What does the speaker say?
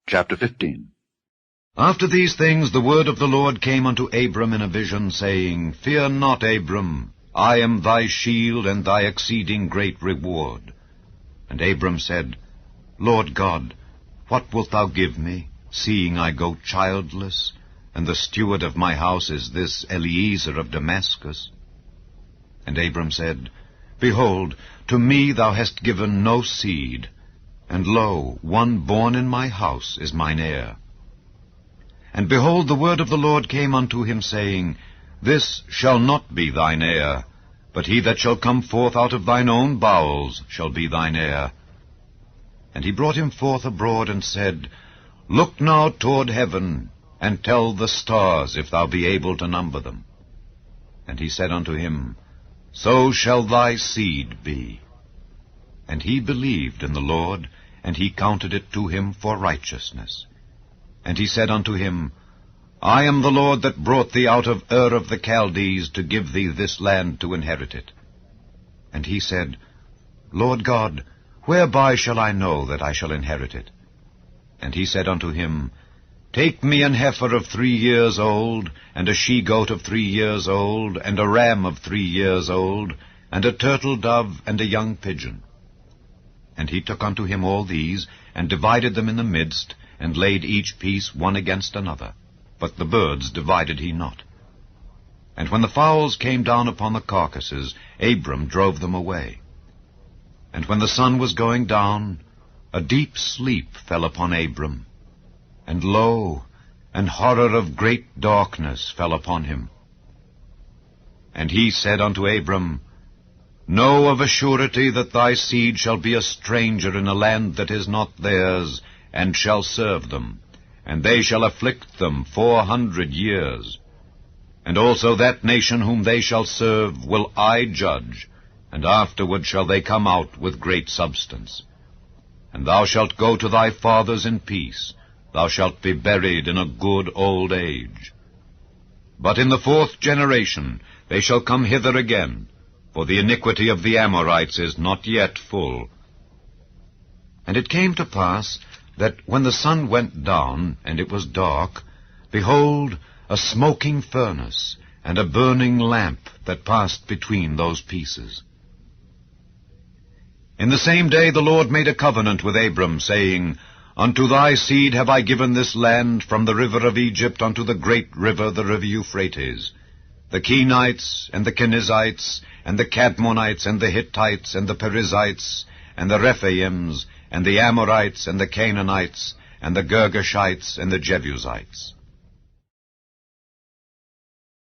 Chapter 15. After these things the word of the Lord came unto Abram in a vision, saying, Fear not, Abram, I am thy shield and thy exceeding great reward. And Abram said, Lord God, what wilt thou give me, seeing I go childless, and the steward of my house is this Eliezer of Damascus? And Abram said, Behold, to me thou hast given no seed, and lo, one born in my house is mine heir. And behold, the word of the Lord came unto him, saying, This shall not be thine heir, but he that shall come forth out of thine own bowels shall be thine heir. And he brought him forth abroad, and said, Look now toward heaven, and tell the stars, if thou be able to number them. And he said unto him, So shall thy seed be. And he believed in the Lord, and he counted it to him for righteousness. And he said unto him, I am the Lord that brought thee out of Ur of the Chaldees to give thee this land to inherit it. And he said, Lord God, whereby shall I know that I shall inherit it? And he said unto him, Take me an heifer of 3 years old, and a she-goat of 3 years old, and a ram of 3 years old, and a turtle dove, and a young pigeon. And he took unto him all these, and divided them in the midst, and laid each piece one against another. But the birds divided he not. And when the fowls came down upon the carcasses, Abram drove them away. And when the sun was going down, a deep sleep fell upon Abram. And lo, an horror of great darkness fell upon him. And he said unto Abram, Know of a surety that thy seed shall be a stranger in a land that is not theirs, and shall serve them, and they shall afflict them 400 years. And also that nation whom they shall serve will I judge, and afterward shall they come out with great substance. And thou shalt go to thy fathers in peace, thou shalt be buried in a good old age. But in the 4th generation they shall come hither again, for the iniquity of the Amorites is not yet full. And it came to pass that when the sun went down, and it was dark, behold, a smoking furnace, and a burning lamp that passed between those pieces. In the same day the Lord made a covenant with Abram, saying, Unto thy seed have I given this land, from the river of Egypt unto the great river, the river Euphrates, the Kenites, and the Kenizzites, and the Cadmonites, and the Hittites, and the Perizzites, and the Rephaims, and the Amorites, and the Canaanites, and the Girgashites, and the Jebusites.